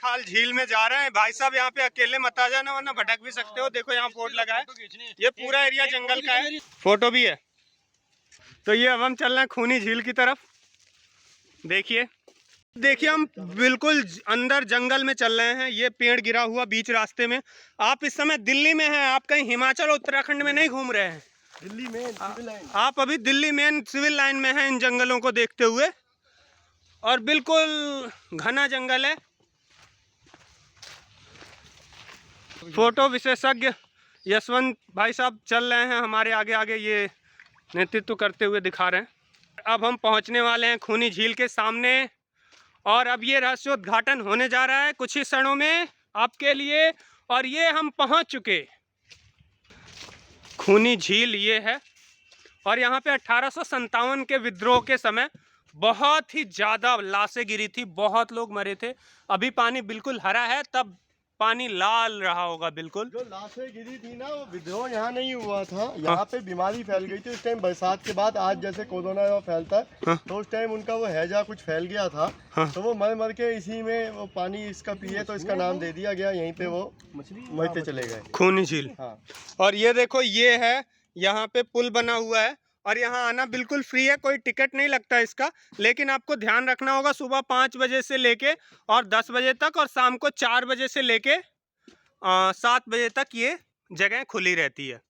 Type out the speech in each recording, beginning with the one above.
खाल झील में जा रहे हैं। भाई साहब यहाँ पे अकेले मत आ जाना वरना भटक भी सकते हो। देखो यहाँ बोर्ड लगा है, ये पूरा एरिया जंगल का है, फोटो भी है। तो ये अब हम चल रहे हैं खूनी झील की तरफ। देखिए हम बिल्कुल अंदर जंगल में चल रहे हैं। ये पेड़ गिरा हुआ बीच रास्ते में। आप इस समय दिल्ली में हैं, आप कहीं हिमाचल उत्तराखंड में नहीं घूम रहे हैं। दिल्ली में सिविल लाइन, आप अभी दिल्ली मेन सिविल लाइन में हैं इन जंगलों को देखते हुए। और बिल्कुल घना जंगल है। फोटो विशेषज्ञ यशवंत भाई साहब चल रहे हैं हमारे आगे आगे, ये नेतृत्व करते हुए दिखा रहे हैं। अब हम पहुंचने वाले हैं खूनी झील के सामने और अब ये रहस्योद्घाटन होने जा रहा है कुछ ही क्षणों में आपके लिए। और ये हम पहुंच चुके, खूनी झील ये है। और यहाँ पे 1857 के विद्रोह के समय बहुत ही ज़्यादा लाशें गिरी थी, बहुत लोग मरे थे। अभी पानी बिल्कुल हरा है, तब पानी लाल रहा होगा बिल्कुल। जो लाशें गिरी थी ना वो विद्रोह यहाँ नहीं हुआ था, यहाँ पे बीमारी फैल गई थी उस टाइम बरसात के बाद। आज जैसे कोरोना फैलता है तो उस टाइम उनका वो हैजा कुछ फैल गया था, तो वो मर मर के इसी में वो पानी इसका पिए तो इसका नाम दे दिया गया। यहीं पे वो मरते चले गए, खूनी झील। हाँ। और ये देखो ये है, यहाँ पे पुल बना हुआ है और यहाँ आना बिल्कुल फ्री है, कोई टिकट नहीं लगता इसका। लेकिन आपको ध्यान रखना होगा सुबह 5 बजे से लेके और 10 बजे तक और शाम को 4 बजे से लेके 7 बजे तक ये जगह खुली रहती है।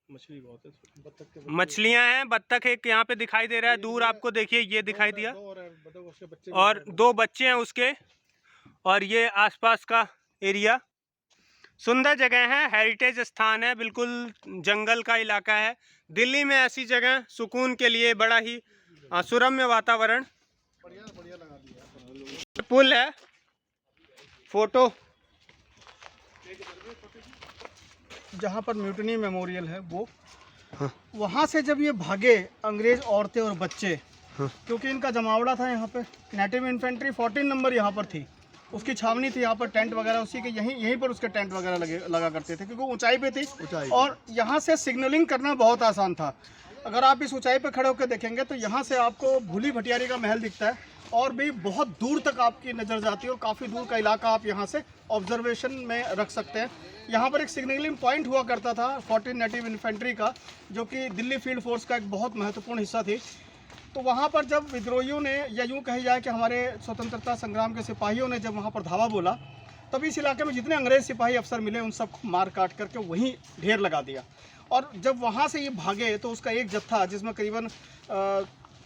मछली बहुत है, मछलियाँ हैं, बत्तख एक यहाँ पे दिखाई दे रहा है दूर आपको, देखिए ये दिखाई दिया। और 2 बच्चे हैं उसके। और ये आसपास का एरिया सुंदर जगह है, हेरिटेज स्थान है, बिल्कुल जंगल का इलाका है। दिल्ली में ऐसी जगह सुकून के लिए बड़ा ही सुरम्य वातावरण। पुल है, फोटो जहाँ पर म्यूटनी मेमोरियल है वो, वहाँ से जब ये भागे अंग्रेज औरतें और बच्चे, क्योंकि इनका जमावड़ा था यहाँ पे। नेटिव इन्फेंट्री 14 नंबर यहाँ पर थी, उसकी छावनी थी यहाँ पर, टेंट वगैरह उसी के यहीं पर उसके टेंट वगैरह लगा करते थे, क्योंकि ऊंचाई पे थी और यहाँ से सिग्नलिंग करना बहुत आसान था। अगर आप इस ऊंचाई पे खड़े होकर देखेंगे तो यहाँ से आपको भूली भटियारी का महल दिखता है और भी बहुत दूर तक आपकी नज़र जाती है और काफ़ी दूर का इलाका आप यहाँ से ऑब्जर्वेशन में रख सकते हैं। यहाँ पर एक सिग्नलिंग पॉइंट हुआ करता था 14 नेटिव इन्फेंट्री का, जो कि दिल्ली फील्ड फोर्स का एक बहुत महत्वपूर्ण हिस्सा थी। तो वहाँ पर जब विद्रोहियों ने, या यूँ कही जाए कि हमारे स्वतंत्रता संग्राम के सिपाहियों ने जब वहाँ पर धावा बोला, तब इस इलाके में जितने अंग्रेज सिपाही अफसर मिले उन सबको मार काट करके वहीं ढेर लगा दिया। और जब वहाँ से ये भागे तो उसका एक जत्था जिसमें करीबन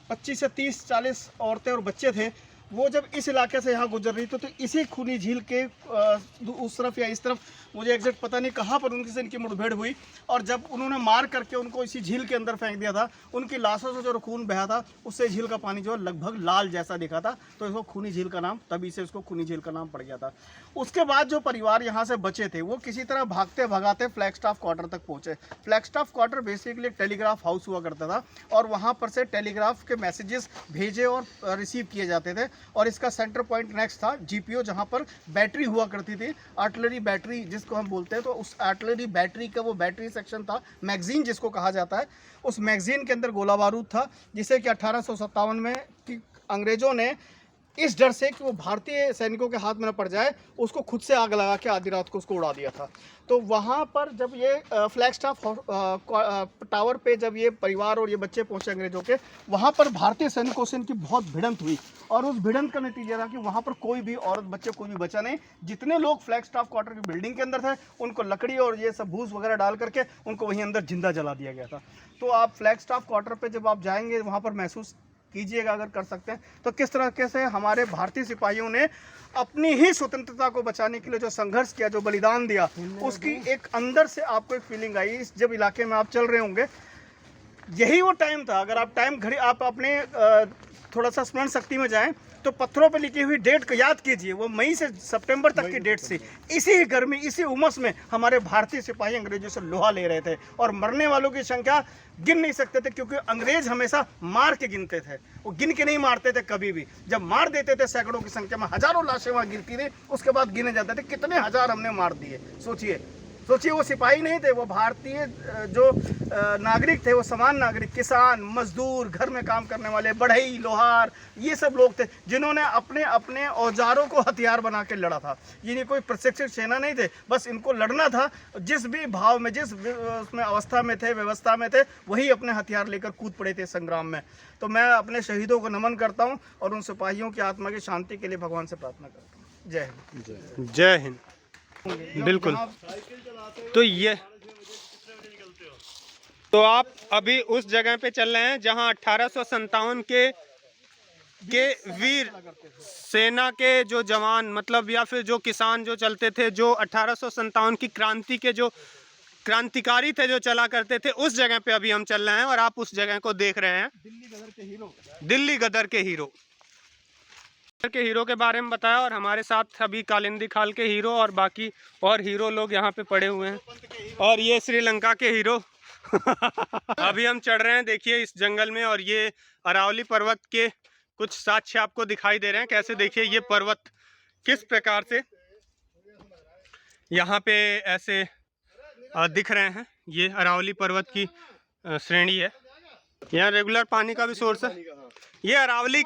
25 से 30-40 औरतें और बच्चे थे, वो जब इस इलाके से यहाँ गुजर रही थी तो इसी खूनी झील के उस तरफ या इस तरफ, मुझे एग्जैक्ट पता नहीं कहाँ पर उनकी से इनकी मुठभेड़ हुई। और जब उन्होंने मार करके उनको इसी झील के अंदर फेंक दिया था, उनकी लाशों से जो खून बहा था उससे झील का पानी जो लगभग लाल जैसा दिखा था, तो इसको खूनी झील का नाम, तभी से इसको खूनी झील का नाम पड़ गया था। उसके बाद जो परिवार यहाँ से बचे थे वो किसी तरह भागते भगाते फ्लैगस्टाफ क्वार्टर तक पहुँचे। फ्लैगस्टाफ क्वार्टर बेसिकली एक टेलीग्राफ हाउस हुआ करता था और वहाँ पर से टेलीग्राफ के मैसेजेस भेजे और रिसीव किए जाते थे। और इसका सेंटर पॉइंट नेक्स्ट था जीपीओ, जहाँ पर बैटरी हुआ करती थी, आर्टिलरी बैटरी जिसको हम बोलते हैं। तो उस आर्टिलरी बैटरी का वो बैटरी सेक्शन था, मैगजीन जिसको कहा जाता है, उस मैगजीन के अंदर गोला बारूद था, जिसे कि 1857 में कि अंग्रेजों ने इस डर से कि वो भारतीय सैनिकों के हाथ में न पड़ जाए, उसको खुद से आग लगा के आधी रात को उसको उड़ा दिया था। तो वहाँ पर जब ये फ्लैगस्टाफ टावर पे जब ये परिवार और ये बच्चे पहुँचे अंग्रेजों के, वहाँ पर भारतीय सैनिकों से इनकी बहुत भिड़ंत हुई और उस भिड़ंत का नतीजा था कि वहाँ पर कोई भी औरत बच्चे कोई भी बचा नहीं। जितने लोग फ्लैगस्टाफ क्वार्टर की बिल्डिंग के अंदर थे उनको लकड़ी और ये सब भूस वगैरह डाल करके उनको वहीं अंदर जिंदा जला दिया गया था। तो आप फ्लैगस्टाफ क्वार्टर पर जब आप जाएंगे वहाँ पर महसूस कीजिएगा अगर कर सकते हैं तो किस तरह से हमारे भारतीय सिपाहियों ने अपनी ही स्वतंत्रता को बचाने के लिए जो संघर्ष किया, जो बलिदान दिया, उसकी एक अंदर से आपको एक फीलिंग आई। इस जब इलाके में आप चल रहे होंगे, यही वो टाइम था। अगर आप टाइम घड़ी आप अपने थोड़ा सा स्मरण शक्ति में जाएं तो पत्थरों पर लिखी हुई डेट को याद कीजिए, वो मई से सितंबर तक की डेट थी। इसी गर्मी, इसी उमस में हमारे भारतीय सिपाही अंग्रेजों से लोहा ले रहे थे और मरने वालों की संख्या गिन नहीं सकते थे, क्योंकि अंग्रेज हमेशा मार के गिनते थे, वो गिन के नहीं मारते थे कभी भी। जब मार देते थे सैकड़ों की संख्या में, हजारों लाशें वहाँ गिरती थी, उसके बाद गिने जाते थे कितने हजार हमने मार दिए। सोचिए सोचिए वो सिपाही नहीं थे, वो भारतीय जो नागरिक थे, वो समान नागरिक, किसान, मजदूर, घर में काम करने वाले, बढ़ई, लोहार, ये सब लोग थे जिन्होंने अपने अपने औजारों को हथियार बना के लड़ा था। ये नहीं कोई प्रशिक्षित सेना नहीं थे, बस इनको लड़ना था। जिस भी भाव में, जिस उसमें अवस्था में थे, व्यवस्था में थे, वही अपने हथियार लेकर कूद पड़े थे संग्राम में। तो मैं अपने शहीदों को नमन करता हूँ और उन सिपाहियों की आत्मा की शांति के लिए भगवान से प्रार्थना करता हूँ। जय हिंद। जय हिंद। बिल्कुल। तो आप अभी उस जगह पे चल रहे हैं जहां 1857 के वीर सेना के जो जवान, मतलब या फिर जो किसान जो चलते थे, जो 1857 की क्रांति के जो क्रांतिकारी थे, जो चला करते थे, उस जगह पे अभी हम चल रहे हैं और आप उस जगह को देख रहे हैं। दिल्ली गदर के हीरो, दिल्ली गदर के हीरो के बारे में बताया। और हमारे साथ अभी कालिंदी खाल के हीरो और बाकी और हीरो लोग यहाँ पे पड़े हुए हैं। और ये श्रीलंका के हीरो अभी हम चढ़ रहे हैं, देखिए इस जंगल में। और ये अरावली पर्वत के कुछ साक्ष्य आपको दिखाई दे रहे हैं। कैसे, देखिए ये पर्वत किस प्रकार से यहाँ पे ऐसे दिख रहे हैं। ये अरावली पर्वत की श्रेणी है। यहाँ रेगुलर पानी का भी सोर्स है। ये अरावली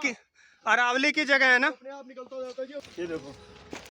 की जगह है ना। ये देखो